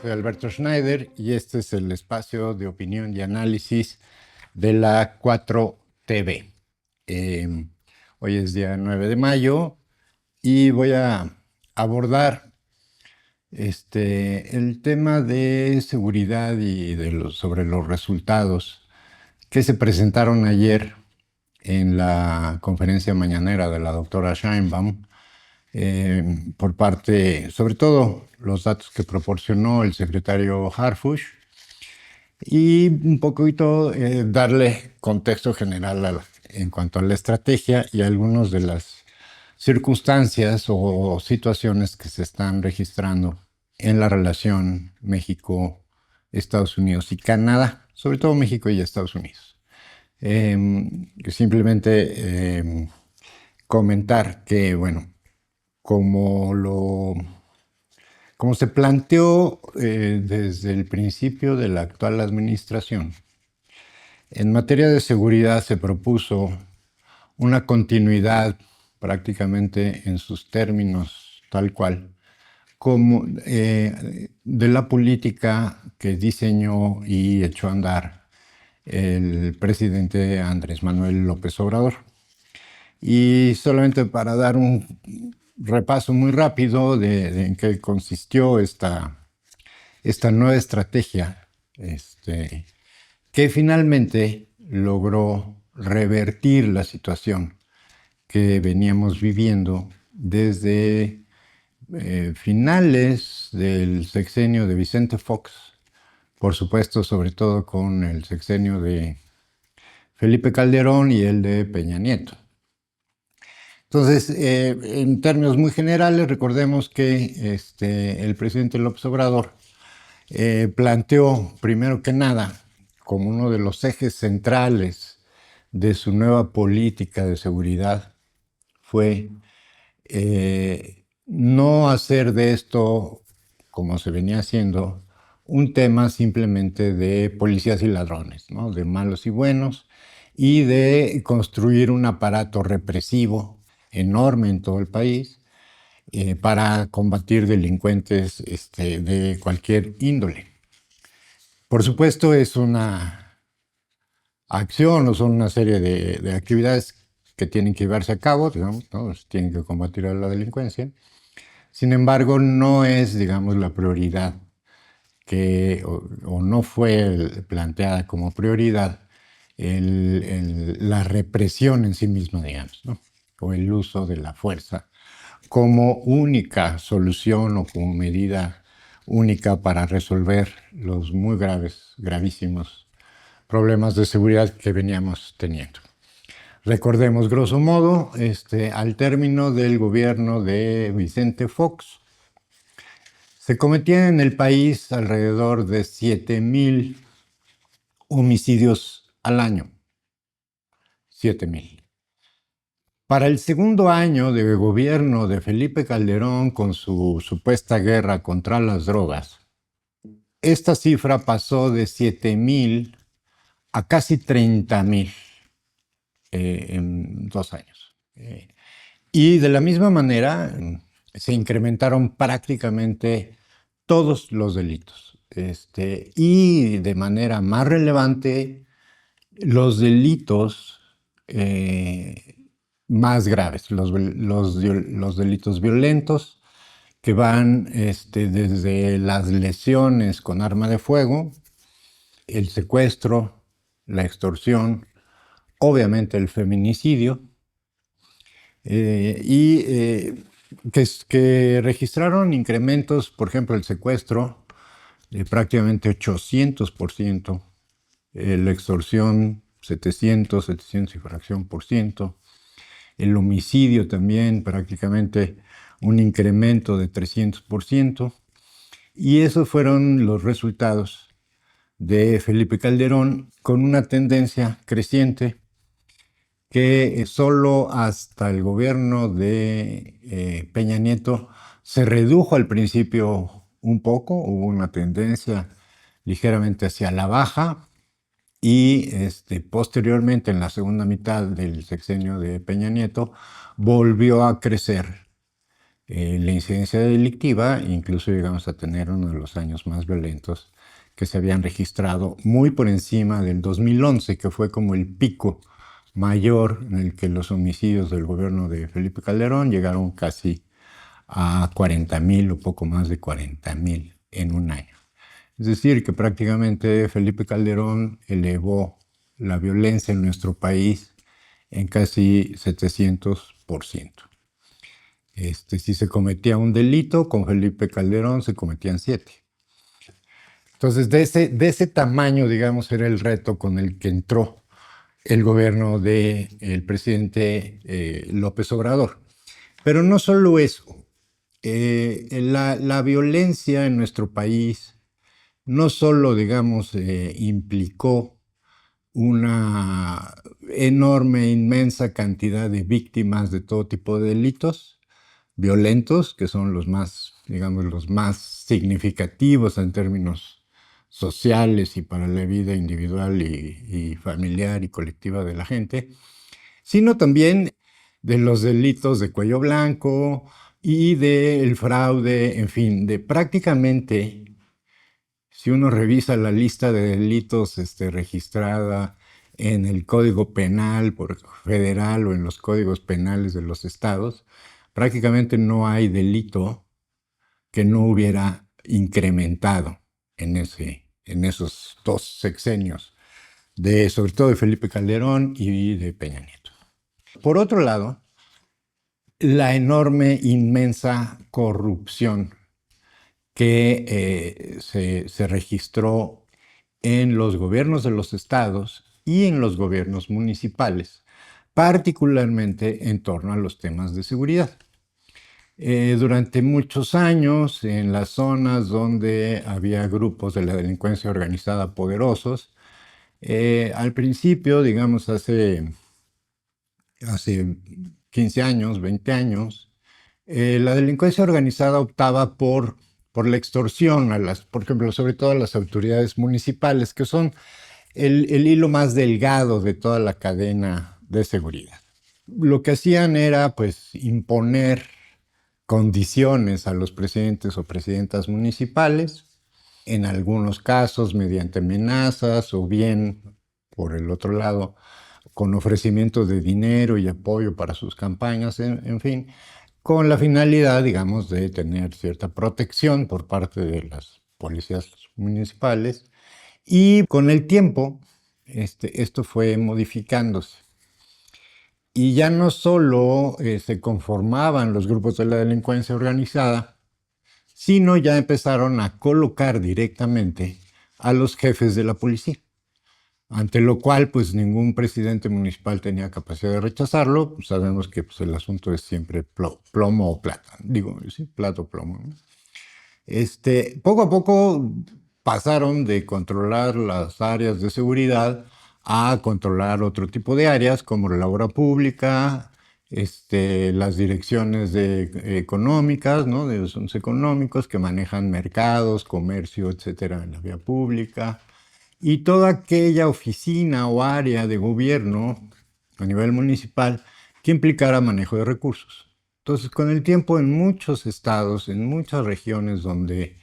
Soy Alberto Schneider y este es el espacio de opinión y análisis de la 4TV. Hoy es día 9 de mayo y voy a abordar el tema de seguridad y sobre los resultados que se presentaron ayer en la conferencia mañanera de la doctora Sheinbaum, por parte, sobre todo, los datos que proporcionó el secretario Harfuch, y un poquito darle contexto general en cuanto a la estrategia y algunas de las circunstancias o situaciones que se están registrando en la relación México, Estados Unidos y Canadá, sobre todo México y Estados Unidos. Simplemente comentar que, bueno, como se planteó desde el principio de la actual administración, en materia de seguridad se propuso una continuidad prácticamente en sus términos tal cual, como de la política que diseñó y echó a andar el presidente Andrés Manuel López Obrador. Y solamente para dar un repaso muy rápido de en qué consistió esta nueva estrategia, que finalmente logró revertir la situación que veníamos viviendo desde finales del sexenio de Vicente Fox, por supuesto, sobre todo con el sexenio de Felipe Calderón y el de Peña Nieto. Entonces, en términos muy generales, recordemos que el presidente López Obrador planteó, primero que nada, como uno de los ejes centrales de su nueva política de seguridad, fue no hacer de esto, como se venía haciendo, un tema simplemente de policías y ladrones, ¿no? De malos y buenos, y de construir un aparato represivo enorme en todo el país para combatir delincuentes de cualquier índole. Por supuesto, es una acción o son una serie de actividades que tienen que llevarse a cabo, digamos, ¿no? Tienen que combatir a la delincuencia. Sin embargo, no es, digamos, la prioridad o no fue planteada como prioridad la represión en sí misma, digamos, ¿no? O el uso de la fuerza como única solución o como medida única para resolver los muy gravísimos problemas de seguridad que veníamos teniendo. Recordemos, grosso modo, al término del gobierno de Vicente Fox, se cometían en el país alrededor de 7,000 homicidios al año. 7,000. Para el segundo año de gobierno de Felipe Calderón, con su supuesta guerra contra las drogas, esta cifra pasó de 7,000 a casi 30,000 en 2 años. Y de la misma manera se incrementaron prácticamente todos los delitos. Y de manera más relevante, los delitos más graves, los delitos violentos, que van desde las lesiones con arma de fuego, el secuestro, la extorsión, obviamente el feminicidio, que registraron incrementos, por ejemplo, el secuestro de prácticamente 800%, la extorsión 700 y fracción por ciento, el homicidio también prácticamente un incremento de 300%, y esos fueron los resultados de Felipe Calderón, con una tendencia creciente que solo hasta el gobierno de Peña Nieto se redujo al principio un poco, hubo una tendencia ligeramente hacia la baja, y posteriormente, en la segunda mitad del sexenio de Peña Nieto, volvió a crecer la incidencia delictiva, incluso llegamos a tener uno de los años más violentos que se habían registrado, muy por encima del 2011, que fue como el pico mayor en el que los homicidios del gobierno de Felipe Calderón llegaron casi a 40,000 o poco más de 40,000 en un año. Es decir, que prácticamente Felipe Calderón elevó la violencia en nuestro país en casi 700%. Si se cometía un delito, con Felipe Calderón se cometían 7. Entonces, de ese tamaño, digamos, era el reto con el que entró el gobierno del presidente López Obrador. Pero no solo eso. La violencia en nuestro país no solo, digamos, implicó una enorme, inmensa cantidad de víctimas de todo tipo de delitos violentos, que son los más, digamos, los más significativos en términos sociales y para la vida individual y familiar y colectiva de la gente, sino también de los delitos de cuello blanco y del fraude, en fin, de prácticamente, si uno revisa la lista de delitos registrada en el Código Penal federal o en los códigos penales de los estados, prácticamente no hay delito que no hubiera incrementado en esos 2 sexenios, sobre todo de Felipe Calderón y de Peña Nieto. Por otro lado, la enorme, inmensa corrupción que se registró en los gobiernos de los estados y en los gobiernos municipales, particularmente en torno a los temas de seguridad. Durante muchos años, en las zonas donde había grupos de la delincuencia organizada poderosos, al principio, digamos, hace 15 años, 20 años, la delincuencia organizada optaba por la extorsión, por ejemplo, sobre todo a las autoridades municipales, que son el hilo más delgado de toda la cadena de seguridad. Lo que hacían era, pues, imponer condiciones a los presidentes o presidentas municipales, en algunos casos mediante amenazas o bien, por el otro lado, con ofrecimientos de dinero y apoyo para sus campañas, en fin, con la finalidad, digamos, de tener cierta protección por parte de las policías municipales. Y con el tiempo, esto fue modificándose. Y ya no solo se conformaban los grupos de la delincuencia organizada, sino ya empezaron a colocar directamente a los jefes de la policía. Ante lo cual, pues ningún presidente municipal tenía capacidad de rechazarlo. Sabemos que pues, el asunto es siempre plomo o plata. Digo, sí, plata o plomo, ¿no? Poco a poco pasaron de controlar las áreas de seguridad a controlar otro tipo de áreas como la obra pública, las direcciones económicas, ¿no? De los asuntos económicos que manejan mercados, comercio, etcétera, en la vía pública. Y toda aquella oficina o área de gobierno a nivel municipal que implicara manejo de recursos. Entonces, con el tiempo, en muchos estados, en muchas regiones donde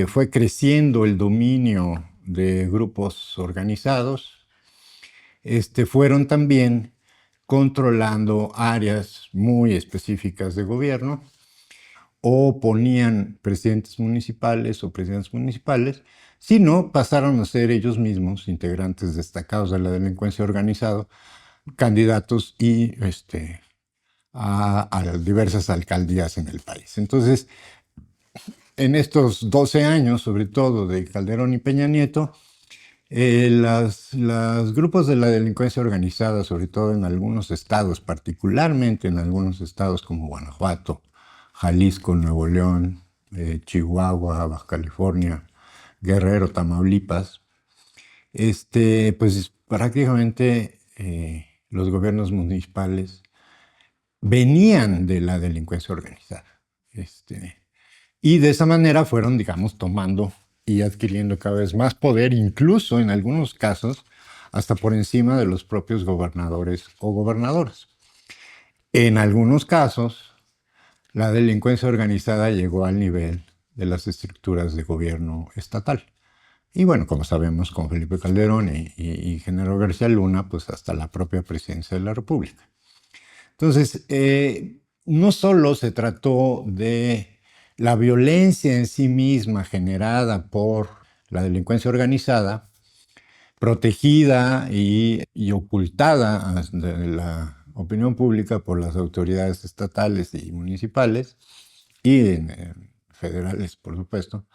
fue creciendo el dominio de grupos organizados, fueron también controlando áreas muy específicas de gobierno o ponían presidentes municipales o presidentes municipales, sino pasaron a ser ellos mismos, integrantes destacados de la delincuencia organizada, candidatos y a diversas alcaldías en el país. Entonces, en estos 12 años, sobre todo de Calderón y Peña Nieto, los grupos de la delincuencia organizada, sobre todo en algunos estados, particularmente en algunos estados como Guanajuato, Jalisco, Nuevo León, Chihuahua, Baja California, Guerrero, Tamaulipas, pues prácticamente los gobiernos municipales venían de la delincuencia organizada. Y de esa manera fueron, digamos, tomando y adquiriendo cada vez más poder, incluso en algunos casos, hasta por encima de los propios gobernadores o gobernadoras. En algunos casos, la delincuencia organizada llegó al nivel de las estructuras de gobierno estatal. Y bueno, como sabemos, con Felipe Calderón y Genaro García Luna, pues hasta la propia presidencia de la República. Entonces, no solo se trató de la violencia en sí misma generada por la delincuencia organizada, protegida y ocultada de la opinión pública por las autoridades estatales y municipales y federales, por supuesto,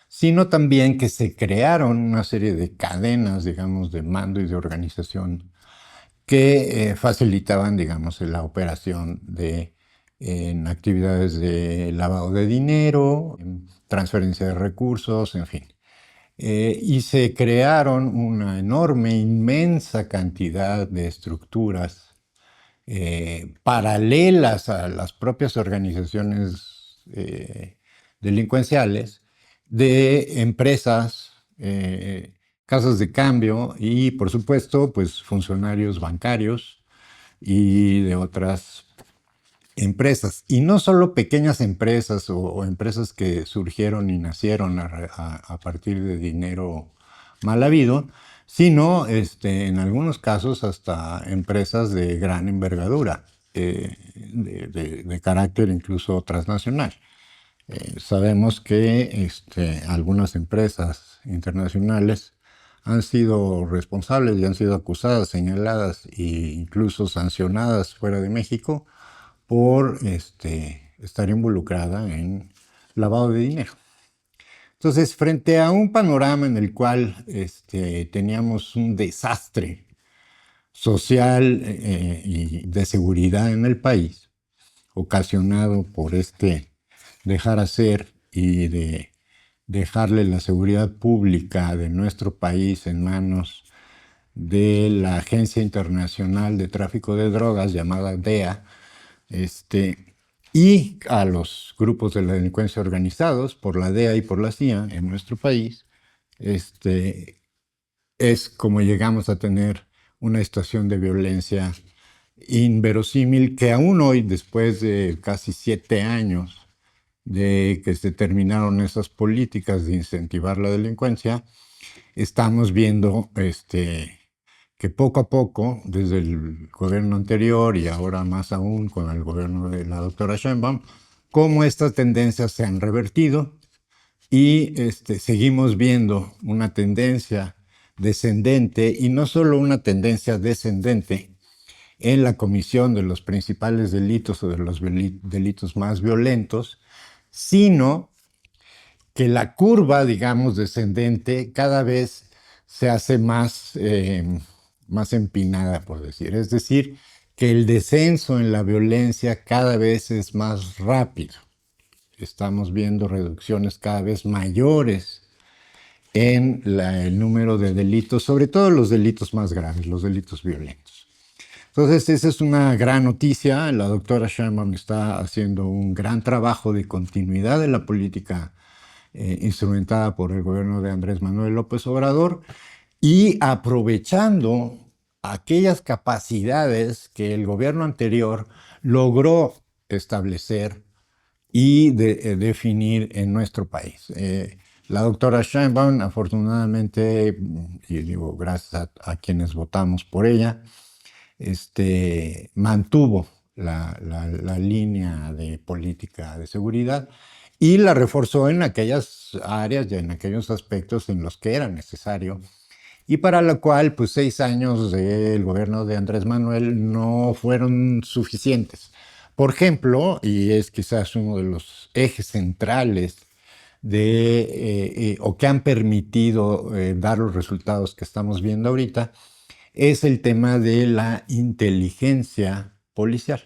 sino también que se crearon una serie de cadenas, digamos, de mando y de organización que facilitaban, digamos, la operación de en actividades de lavado de dinero, transferencia de recursos, en fin. Y se crearon una enorme, inmensa cantidad de estructuras paralelas a las propias organizaciones delincuenciales de empresas, casas de cambio y, por supuesto, pues funcionarios bancarios y de otras empresas. Y no solo pequeñas empresas o empresas que surgieron y nacieron a partir de dinero mal habido, sino en algunos casos hasta empresas de gran envergadura, de carácter incluso transnacional. Sabemos que algunas empresas internacionales han sido responsables y han sido acusadas, señaladas e incluso sancionadas fuera de México por estar involucrada en lavado de dinero. Entonces, frente a un panorama en el cual teníamos un desastre social y de seguridad en el país, ocasionado por dejar hacer y de dejarle la seguridad pública de nuestro país en manos de la Agencia Internacional de Tráfico de Drogas llamada DEA, y a los grupos de la delincuencia organizados por la DEA y por la CIA en nuestro país, es como llegamos a tener una situación de violencia inverosímil que aún hoy, después de casi 7 años de que se terminaron esas políticas de incentivar la delincuencia, estamos viendo que poco a poco, desde el gobierno anterior y ahora más aún con el gobierno de la doctora Sheinbaum, cómo estas tendencias se han revertido y seguimos viendo una tendencia descendente y no solo una tendencia descendente en la comisión de los principales delitos o de los delitos más violentos, sino que la curva, digamos, descendente cada vez se hace más empinada, por decir. Es decir, que el descenso en la violencia cada vez es más rápido. Estamos viendo reducciones cada vez mayores en el número de delitos, sobre todo los delitos más graves, los delitos violentos. Entonces, esa es una gran noticia. La doctora Sheinbaum está haciendo un gran trabajo de continuidad de la política instrumentada por el gobierno de Andrés Manuel López Obrador y aprovechando aquellas capacidades que el gobierno anterior logró establecer y definir en nuestro país. La doctora Sheinbaum, afortunadamente, y digo gracias a quienes votamos por ella, mantuvo la línea de política de seguridad y la reforzó en aquellas áreas y en aquellos aspectos en los que era necesario y para lo cual pues 6 años del gobierno de Andrés Manuel no fueron suficientes. Por ejemplo, y es quizás uno de los ejes centrales o que han permitido dar los resultados que estamos viendo ahorita, es el tema de la inteligencia policial.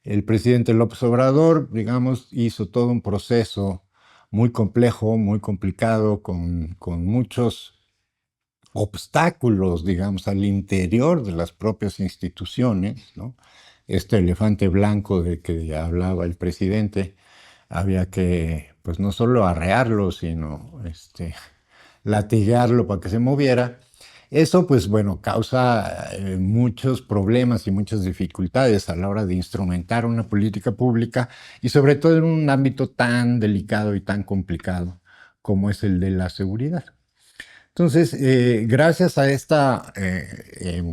El presidente López Obrador, digamos, hizo todo un proceso muy complejo, muy complicado, con muchos obstáculos, digamos, al interior de las propias instituciones, ¿no? Este elefante blanco de que hablaba el presidente, había que, pues, no solo arrearlo, sino latigarlo para que se moviera. Eso, pues bueno, causa muchos problemas y muchas dificultades a la hora de instrumentar una política pública y sobre todo en un ámbito tan delicado y tan complicado como es el de la seguridad. Entonces, gracias a esta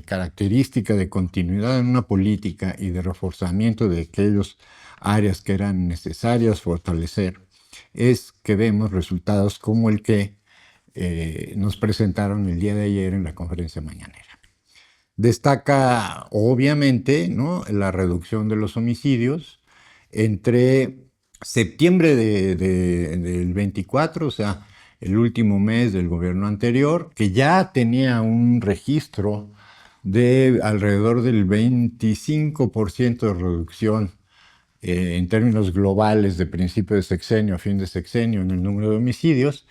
característica de continuidad en una política y de reforzamiento de aquellas áreas que eran necesarias fortalecer, es que vemos resultados como el que nos presentaron el día de ayer en la conferencia mañanera. Destaca, obviamente, ¿no?, la reducción de los homicidios entre septiembre del 24, o sea, el último mes del gobierno anterior, que ya tenía un registro de alrededor del 25% de reducción en términos globales de principio de sexenio a fin de sexenio en el número de homicidios.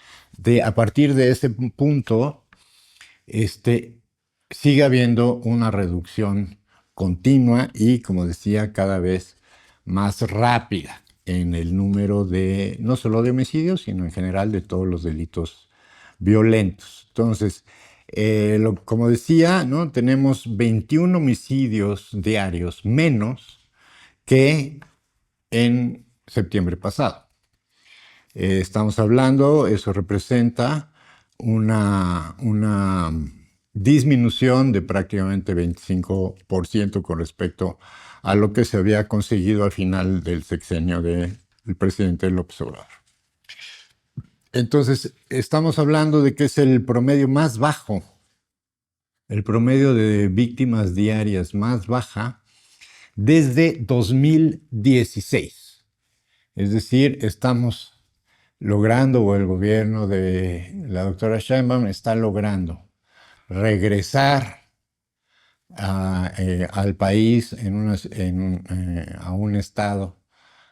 A partir de ese punto, sigue habiendo una reducción continua y, como decía, cada vez más rápida en el número de, no solo de homicidios, sino en general de todos los delitos violentos. Entonces, como decía, ¿no?, tenemos 21 homicidios diarios menos que en septiembre pasado. Estamos hablando, eso representa una disminución de prácticamente 25% con respecto a lo que se había conseguido al final del sexenio del presidente López Obrador. Entonces, estamos hablando de que es el promedio más bajo, el promedio de víctimas diarias más baja desde 2016. Es decir, estamos logrando, o el gobierno de la doctora Sheinbaum está logrando regresar al país a un estado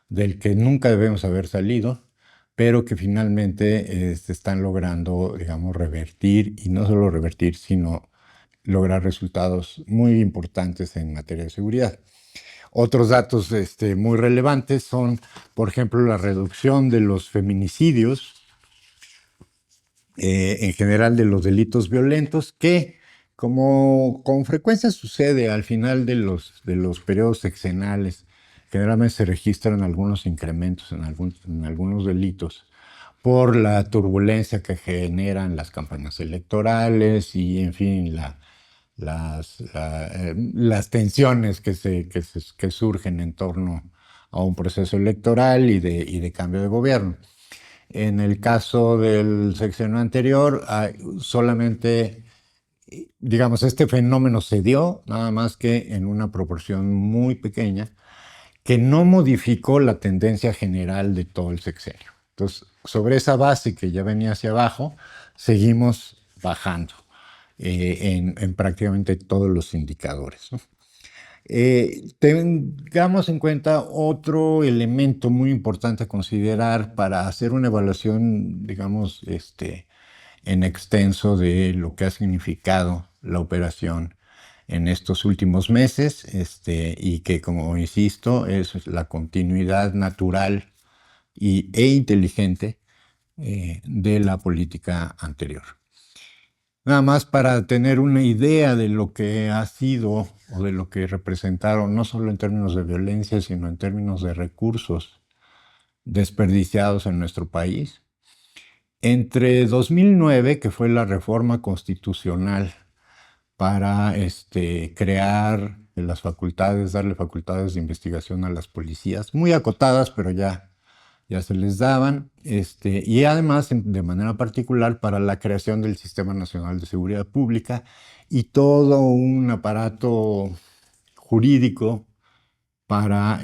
del que nunca debemos haber salido, pero que finalmente se están logrando, digamos, revertir, y no solo revertir, sino lograr resultados muy importantes en materia de seguridad. Otros datos muy relevantes son, por ejemplo, la reducción de los feminicidios, en general de los delitos violentos, que como con frecuencia sucede al final de los periodos sexenales, generalmente se registran algunos incrementos en algunos delitos por la turbulencia que generan las campañas electorales y, en fin, las tensiones que surgen en torno a un proceso electoral y de cambio de gobierno. En el caso del sexenio anterior, solamente, digamos, este fenómeno se dio, nada más que en una proporción muy pequeña, que no modificó la tendencia general de todo el sexenio. Entonces, sobre esa base que ya venía hacia abajo, seguimos bajando en prácticamente todos los indicadores, ¿no? Tengamos en cuenta otro elemento muy importante a considerar para hacer una evaluación, digamos, en extenso de lo que ha significado la operación en estos últimos meses, y que, como insisto, es la continuidad natural e inteligente de la política anterior. Nada más para tener una idea de lo que ha sido o de lo que representaron, no solo en términos de violencia, sino en términos de recursos desperdiciados en nuestro país. Entre 2009, que fue la reforma constitucional para crear las facultades, darle facultades de investigación a las policías, muy acotadas, pero ya se les daban, y además de manera particular para la creación del Sistema Nacional de Seguridad Pública y todo un aparato jurídico para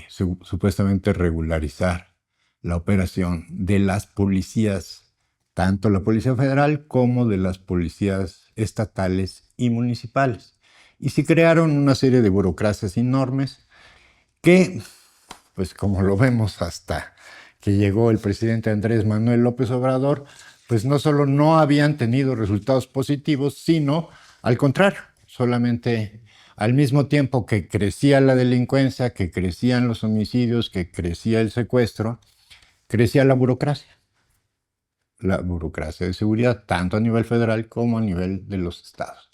supuestamente regularizar la operación de las policías, tanto la Policía Federal como de las policías estatales y municipales. Y se crearon una serie de burocracias enormes que, pues como lo vemos hasta que llegó el presidente Andrés Manuel López Obrador, pues no solo no habían tenido resultados positivos, sino al contrario, solamente al mismo tiempo que crecía la delincuencia, que crecían los homicidios, que crecía el secuestro, crecía la burocracia. la burocracia de seguridad, tanto a nivel federal como a nivel de los estados.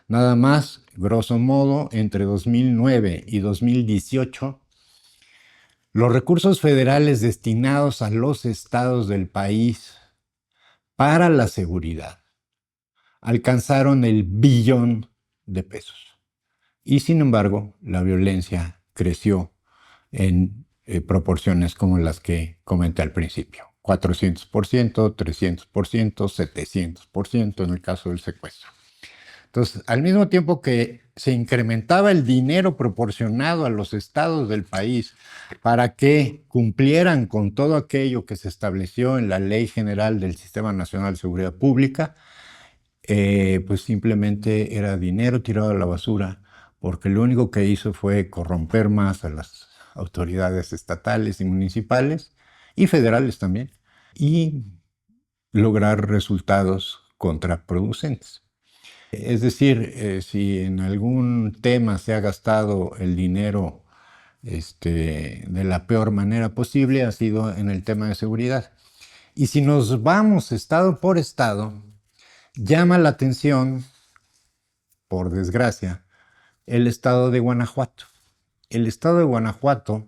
Nada más, grosso modo, entre 2009 y 2018, los recursos federales destinados a los estados del país para la seguridad alcanzaron el billón de pesos. Y sin embargo, la violencia creció en proporciones como las que comenté al principio. 400%, 300%, 700% en el caso del secuestro. Entonces, al mismo tiempo que se incrementaba el dinero proporcionado a los estados del país para que cumplieran con todo aquello que se estableció en la Ley General del Sistema Nacional de Seguridad Pública, pues simplemente era dinero tirado a la basura, porque lo único que hizo fue corromper más a las autoridades estatales y municipales y federales también, y lograr resultados contraproducentes. Es decir, si en algún tema se ha gastado el dinero de la peor manera posible, ha sido en el tema de seguridad. Y si nos vamos estado por estado, llama la atención, por desgracia, el estado de Guanajuato. El estado de Guanajuato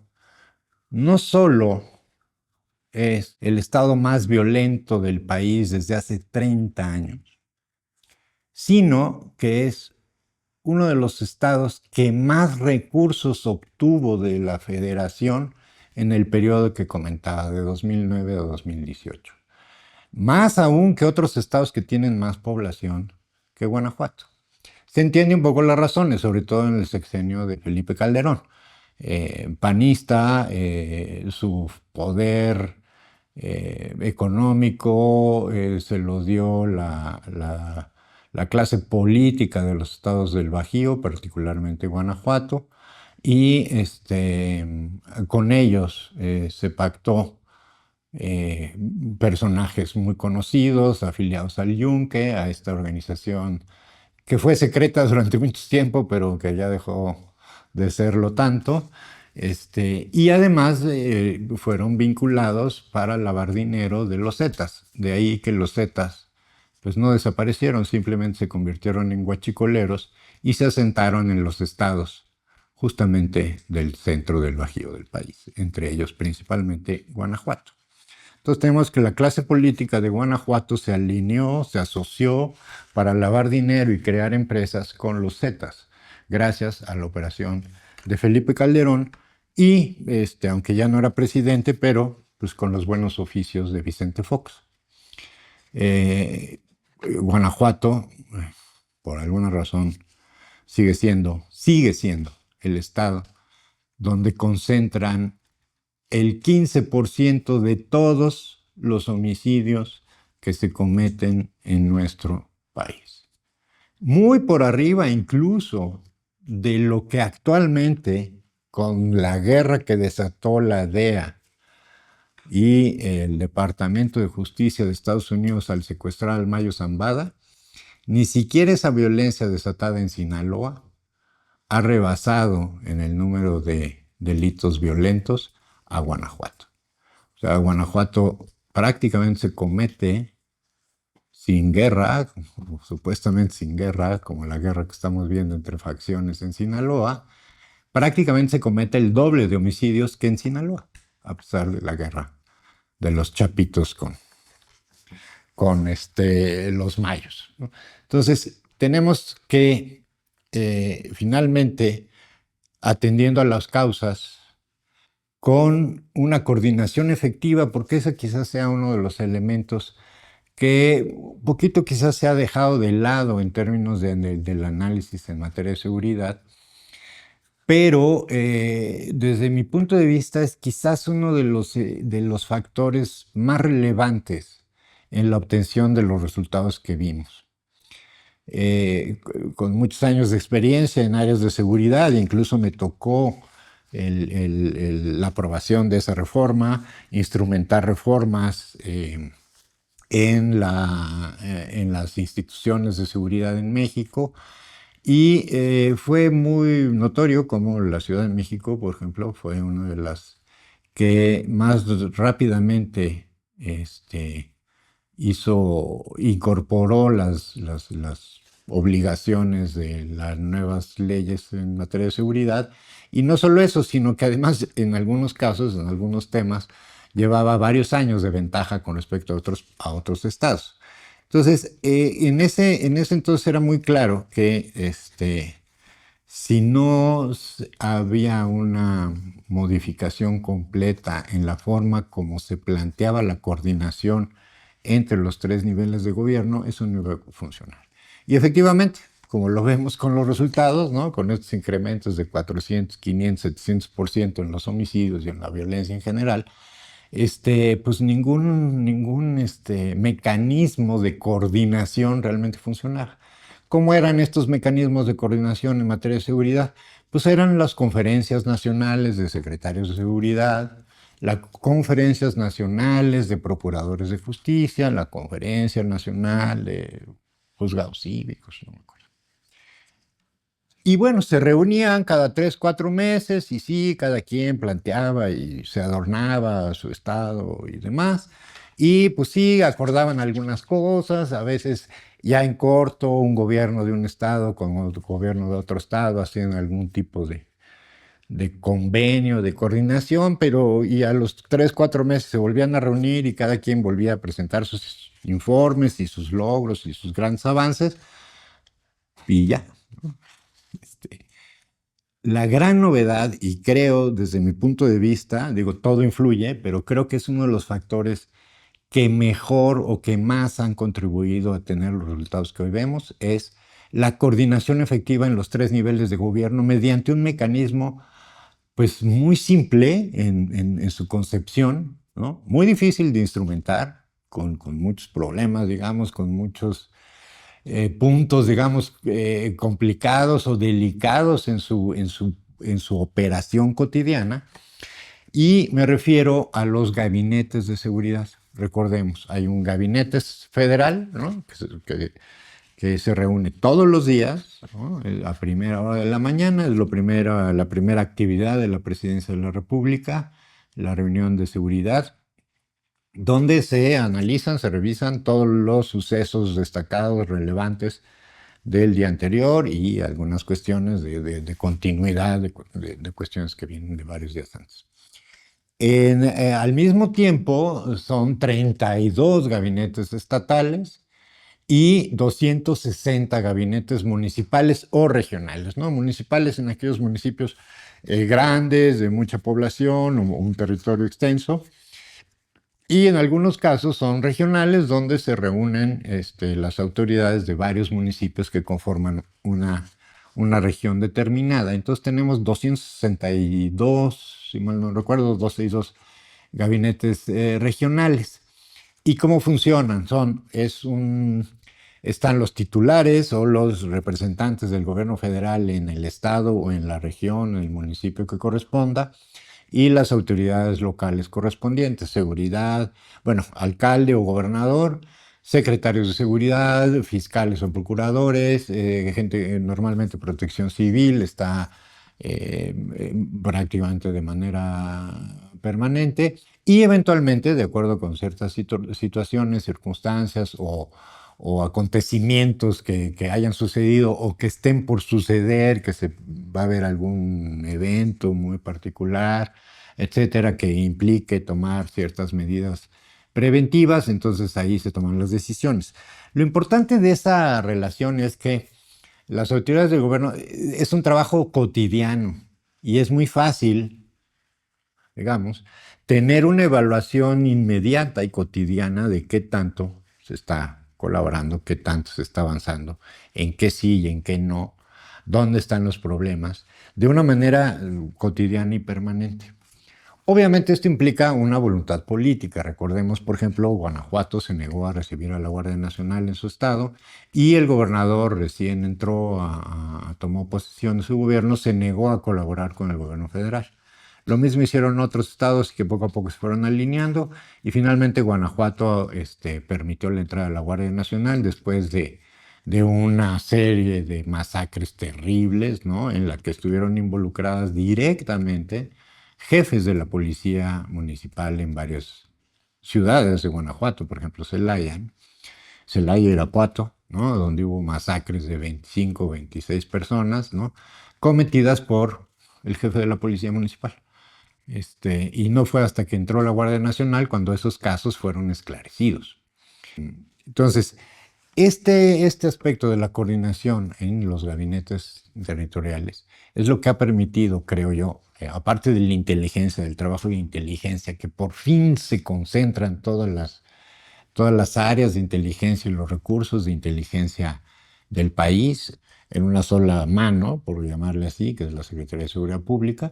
no solo es el estado más violento del país desde hace 30 años, sino que es uno de los estados que más recursos obtuvo de la federación en el periodo que comentaba, de 2009 a 2018. Más aún que otros estados que tienen más población que Guanajuato. Se entiende un poco las razones, sobre todo en el sexenio de Felipe Calderón. Panista, su poder económico se lo dio la clase política de los estados del Bajío, particularmente Guanajuato, y con ellos se pactó personajes muy conocidos, afiliados al Yunque, a esta organización que fue secreta durante mucho tiempo, pero que ya dejó de serlo tanto. Y además fueron vinculados para lavar dinero de los Zetas. De ahí que los Zetas pues no desaparecieron, simplemente se convirtieron en guachicoleros y se asentaron en los estados justamente del centro del Bajío del país, entre ellos principalmente Guanajuato. Entonces tenemos que la clase política de Guanajuato se alineó, se asoció para lavar dinero y crear empresas con los Zetas, gracias a la operación de Felipe Calderón y, aunque ya no era presidente, pero pues con los buenos oficios de Vicente Fox. Guanajuato, por alguna razón, sigue siendo el estado donde concentran el 15% de todos los homicidios que se cometen en nuestro país. Muy por arriba incluso de lo que actualmente, con la guerra que desató la DEA y el Departamento de Justicia de Estados Unidos al secuestrar al Mayo Zambada, ni siquiera esa violencia desatada en Sinaloa ha rebasado en el número de delitos violentos a Guanajuato. O sea, Guanajuato prácticamente se comete sin guerra, supuestamente sin guerra, como la guerra que estamos viendo entre facciones en Sinaloa, prácticamente se comete el doble de homicidios que en Sinaloa, a pesar de la guerra de los chapitos con los mayos, ¿no? Entonces, tenemos que finalmente, atendiendo a las causas, con una coordinación efectiva, porque ese quizás sea uno de los elementos que un poquito quizás se ha dejado de lado en términos del análisis en materia de seguridad, pero desde mi punto de vista es quizás uno de los factores más relevantes en la obtención de los resultados que vimos. Con muchos años de experiencia en áreas de seguridad, incluso me tocó la aprobación de esa reforma, instrumentar reformas en las instituciones de seguridad en México, y fue muy notorio como la Ciudad de México, por ejemplo, fue una de las que más rápidamente incorporó las obligaciones de las nuevas leyes en materia de seguridad. Y no solo eso, sino que además en algunos casos, en algunos temas, llevaba varios años de ventaja con respecto a otros estados. Entonces, en ese entonces era muy claro que si no había una modificación completa en la forma como se planteaba la coordinación entre los tres niveles de gobierno, eso no iba a funcionar. Y efectivamente, como lo vemos con los resultados, ¿no? Con estos incrementos de 400, 500, 700% en los homicidios y en la violencia en general, pues ningún mecanismo de coordinación realmente funcionaba. ¿Cómo eran estos mecanismos de coordinación en materia de seguridad? Pues eran las conferencias nacionales de secretarios de seguridad, las conferencias nacionales de procuradores de justicia, la conferencia nacional de juzgados cívicos, no me acuerdo. Y bueno, se reunían cada 3, 4 meses y sí, cada quien planteaba y se adornaba su estado y demás. Y pues sí, acordaban algunas cosas, a veces ya en corto un gobierno de un estado con otro gobierno de otro estado hacían algún tipo de convenio, de coordinación, pero y a los 3, 4 meses se volvían a reunir y cada quien volvía a presentar sus informes y sus logros y sus grandes avances y ya. Este, La gran novedad, y creo desde mi punto de vista, digo, todo influye, pero creo que es uno de los factores que mejor o que más han contribuido a tener los resultados que hoy vemos, es la coordinación efectiva en los tres niveles de gobierno mediante un mecanismo pues muy simple en su concepción, ¿no? Muy difícil de instrumentar, con muchos problemas, digamos, con muchos puntos, digamos, complicados o delicados en su operación cotidiana. Y me refiero a los gabinetes de seguridad. Recordemos, hay un gabinete federal, ¿no? Que se reúne todos los días, ¿no? A primera hora de la mañana, es la primera actividad de la Presidencia de la República, la reunión de seguridad, donde se analizan, se revisan todos los sucesos destacados, relevantes del día anterior y algunas cuestiones de continuidad, de cuestiones que vienen de varios días antes. Al mismo tiempo, son 32 gabinetes estatales y 260 gabinetes municipales o regionales, ¿no? Municipales en aquellos municipios grandes, de mucha población o un territorio extenso. Y en algunos casos son regionales donde se reúnen las autoridades de varios municipios que conforman una región determinada. Entonces tenemos 262, si mal no recuerdo, 262 gabinetes regionales. ¿Y cómo funcionan? Están los titulares o los representantes del gobierno federal en el estado o en la región, en el municipio que corresponda, y las autoridades locales correspondientes, seguridad, bueno, alcalde o gobernador, secretarios de seguridad, fiscales o procuradores, gente, normalmente protección civil está prácticamente de manera permanente y eventualmente, de acuerdo con ciertas situaciones, circunstancias o acontecimientos que hayan sucedido o que estén por suceder, que se va a haber algún evento muy particular, etcétera, que implique tomar ciertas medidas preventivas, entonces ahí se toman las decisiones. Lo importante de esa relación es que las autoridades del gobierno es un trabajo cotidiano y es muy fácil, digamos, tener una evaluación inmediata y cotidiana de qué tanto se está colaborando, qué tanto se está avanzando, en qué sí y en qué no, dónde están los problemas, de una manera cotidiana y permanente. Obviamente esto implica una voluntad política. Recordemos, por ejemplo, Guanajuato se negó a recibir a la Guardia Nacional en su estado y el gobernador recién tomó posesión de su gobierno, se negó a colaborar con el gobierno federal. Lo mismo hicieron otros estados que poco a poco se fueron alineando y finalmente Guanajuato permitió la entrada de la Guardia Nacional después de una serie de masacres terribles, ¿no? En la que estuvieron involucradas directamente jefes de la policía municipal en varios ciudades de Guanajuato, por ejemplo, Celaya, ¿no? Celaya y Irapuato, ¿no? Donde hubo masacres de 25 o 26 personas, ¿no? Cometidas por el jefe de la policía municipal. Y no fue hasta que entró la Guardia Nacional cuando esos casos fueron esclarecidos. Entonces, este aspecto de la coordinación en los gabinetes territoriales es lo que ha permitido, creo yo, aparte de la inteligencia, del trabajo de inteligencia, que por fin se concentran todas las áreas de inteligencia y los recursos de inteligencia del país en una sola mano, por llamarle así, que es la Secretaría de Seguridad Pública,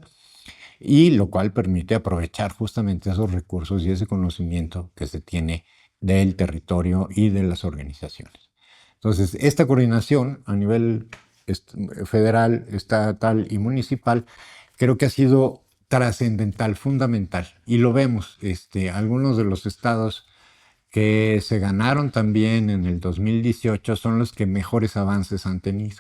y lo cual permite aprovechar justamente esos recursos y ese conocimiento que se tiene del territorio y de las organizaciones. Entonces, esta coordinación a nivel federal, estatal y municipal creo que ha sido trascendental, fundamental, y lo vemos. Algunos de los estados que se ganaron también en el 2018 son los que mejores avances han tenido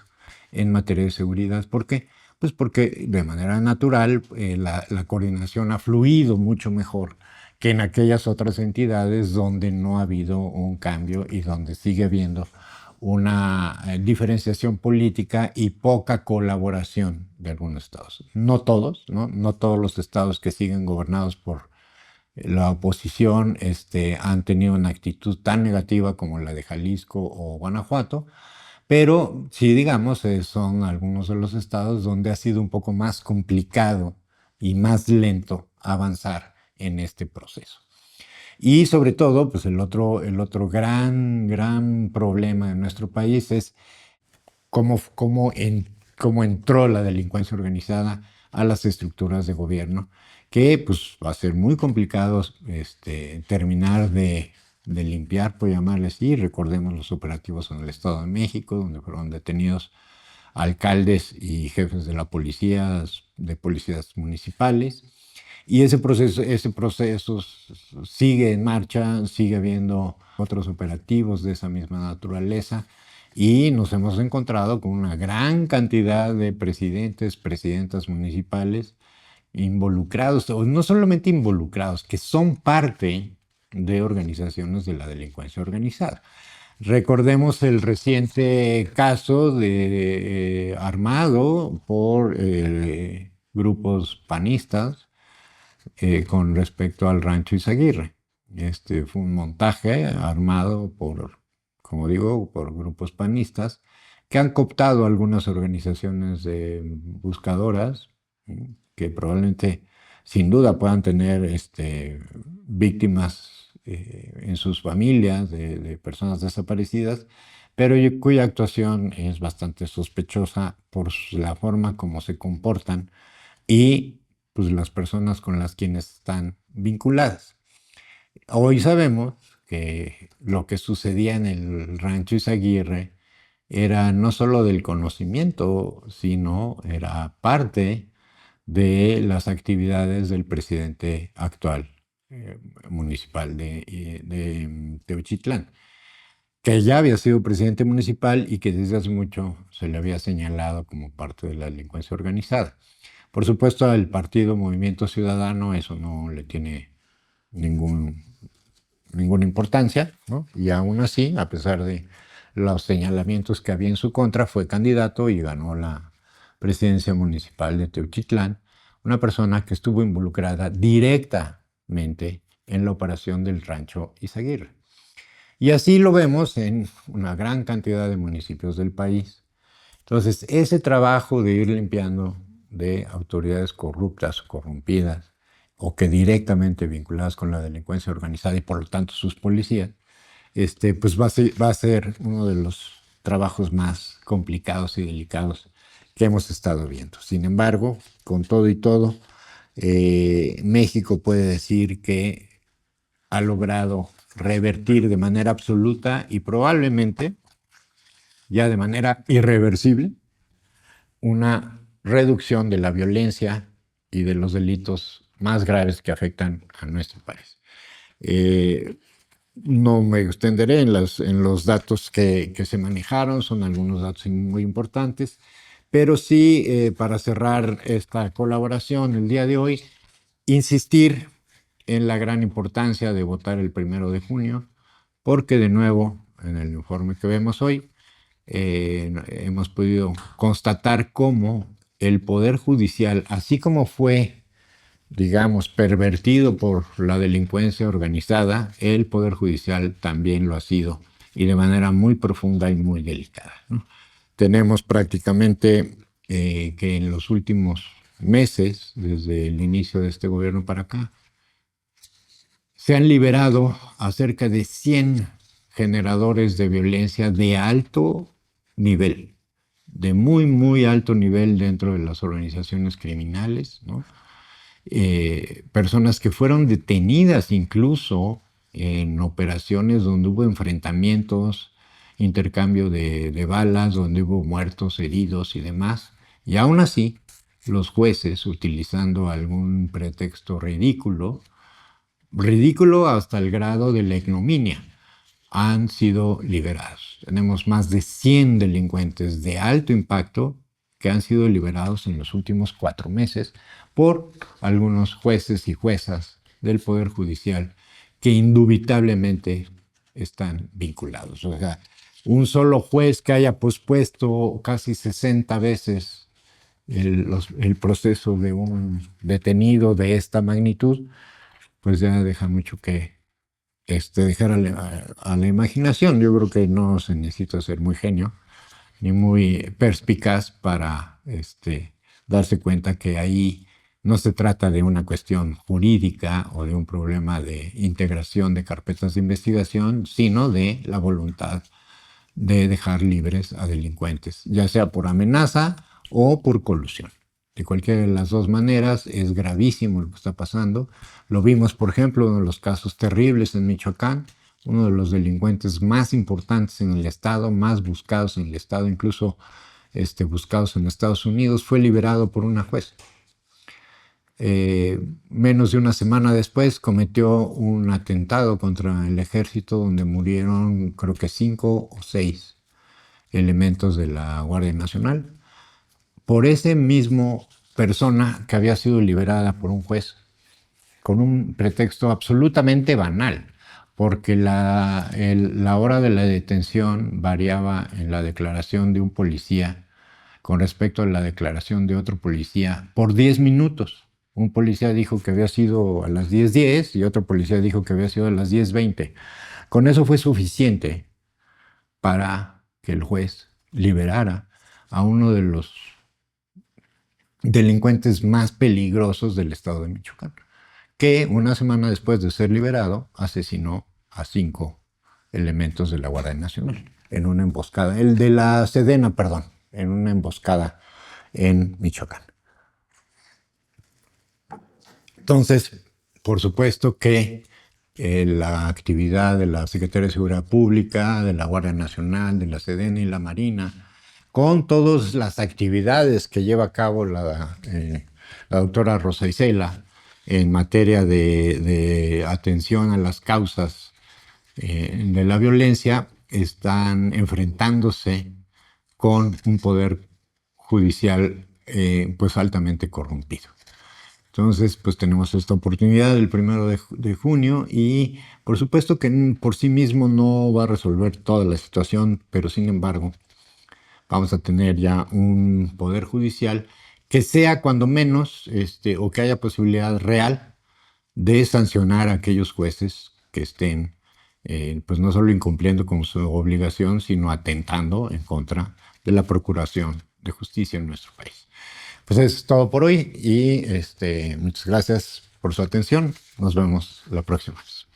en materia de seguridad. ¿Por qué? Pues porque de manera natural la coordinación ha fluido mucho mejor que en aquellas otras entidades donde no ha habido un cambio y donde sigue habiendo una diferenciación política y poca colaboración de algunos estados. No todos, ¿no? No todos los estados que siguen gobernados por la oposición han tenido una actitud tan negativa como la de Jalisco o Guanajuato, pero sí, digamos, son algunos de los estados donde ha sido un poco más complicado y más lento avanzar en este proceso. Y sobre todo, pues el otro gran problema de nuestro país es cómo entró la delincuencia organizada a las estructuras de gobierno, que pues va a ser muy complicado terminar de limpiar, por llamarle así. Recordemos los operativos en el Estado de México, donde fueron detenidos alcaldes y jefes de de policías municipales. Y ese proceso sigue en marcha, sigue habiendo otros operativos de esa misma naturaleza y nos hemos encontrado con una gran cantidad de presidentes, presidentas municipales involucrados, o no solamente involucrados, que son parte de organizaciones de la delincuencia organizada. Recordemos el reciente caso armado por grupos panistas con respecto al Rancho Izaguirre. Fue un montaje armado como digo, por grupos panistas que han cooptado algunas organizaciones buscadoras que probablemente, sin duda, puedan tener víctimas en sus familias de personas desaparecidas, pero cuya actuación es bastante sospechosa por la forma como se comportan y pues las personas con las quienes están vinculadas. Hoy sabemos que lo que sucedía en el Rancho Izaguirre era no solo del conocimiento, sino era parte de las actividades del presidente actual municipal de Teuchitlán, que ya había sido presidente municipal y que desde hace mucho se le había señalado como parte de la delincuencia organizada. Por supuesto, al partido Movimiento Ciudadano eso no le tiene ninguna importancia, ¿no? Y aún así, a pesar de los señalamientos que había en su contra, fue candidato y ganó la presidencia municipal de Teuchitlán, una persona que estuvo involucrada directamente en la operación del Rancho Izaguirre. Y así lo vemos en una gran cantidad de municipios del país. Entonces, ese trabajo de ir limpiando de autoridades corruptas, corrompidas, o que directamente vinculadas con la delincuencia organizada y por lo tanto sus policías, pues va a ser uno de los trabajos más complicados y delicados que hemos estado viendo. Sin embargo, con todo y todo, México puede decir que ha logrado revertir de manera absoluta y probablemente ya de manera irreversible una reducción de la violencia y de los delitos más graves que afectan a nuestro país. No me extenderé en los datos que se manejaron, son algunos datos muy importantes, pero sí, para cerrar esta colaboración el día de hoy, insistir en la gran importancia de votar el 1 de junio, porque de nuevo, en el informe que vemos hoy, hemos podido constatar cómo el Poder Judicial, así como fue, digamos, pervertido por la delincuencia organizada, el Poder Judicial también lo ha sido, y de manera muy profunda y muy delicada, ¿no? Tenemos prácticamente que en los últimos meses, desde el inicio de este gobierno para acá, se han liberado a cerca de 100 generadores de violencia de alto nivel, de muy, muy alto nivel dentro de las organizaciones criminales, ¿no? Personas que fueron detenidas incluso en operaciones donde hubo enfrentamientos, intercambio de balas, donde hubo muertos, heridos y demás. Y aún así, los jueces, utilizando algún pretexto ridículo, ridículo hasta el grado de la ignominia, han sido liberados. Tenemos más de 100 delincuentes de alto impacto que han sido liberados en los últimos 4 meses por algunos jueces y juezas del Poder Judicial que indubitablemente están vinculados. O sea, un solo juez que haya pospuesto casi 60 veces el proceso de un detenido de esta magnitud, pues ya deja mucho que dejar a la imaginación. Yo creo que no se necesita ser muy genio ni muy perspicaz para darse cuenta que ahí no se trata de una cuestión jurídica o de un problema de integración de carpetas de investigación, sino de la voluntad de dejar libres a delincuentes, ya sea por amenaza o por colusión. De cualquiera de las dos maneras es gravísimo lo que está pasando. Lo vimos, por ejemplo, en los casos terribles en Michoacán, uno de los delincuentes más importantes en el estado, más buscados en el estado, incluso buscados en Estados Unidos, fue liberado por una juez. Menos de una semana después cometió un atentado contra el ejército donde murieron creo que 5 o 6 elementos de la Guardia Nacional por ese mismo persona que había sido liberada por un juez con un pretexto absolutamente banal, porque la hora de la detención variaba en la declaración de un policía con respecto a la declaración de otro policía por 10 minutos. Un policía dijo que había sido a las 10:10 y otro policía dijo que había sido a las 10:20. Con eso fue suficiente para que el juez liberara a uno de los delincuentes más peligrosos del estado de Michoacán, que una semana después de ser liberado asesinó a 5 elementos de la Guardia Nacional en una emboscada, el de la Sedena, perdón, en una emboscada en Michoacán. Entonces, por supuesto que la actividad de la Secretaría de Seguridad Pública, de la Guardia Nacional, de la Sedena y la Marina, con todas las actividades que lleva a cabo la doctora Rosa Isela en materia de atención a las causas de la violencia, están enfrentándose con un poder judicial pues altamente corrompido. Entonces, pues tenemos esta oportunidad el 1 de junio y por supuesto que por sí mismo no va a resolver toda la situación, pero sin embargo vamos a tener ya un poder judicial que sea cuando menos, o que haya posibilidad real de sancionar a aquellos jueces que estén, pues no solo incumpliendo con su obligación, sino atentando en contra de la Procuración de Justicia en nuestro país. Pues eso es todo por hoy y muchas gracias por su atención. Nos vemos la próxima vez.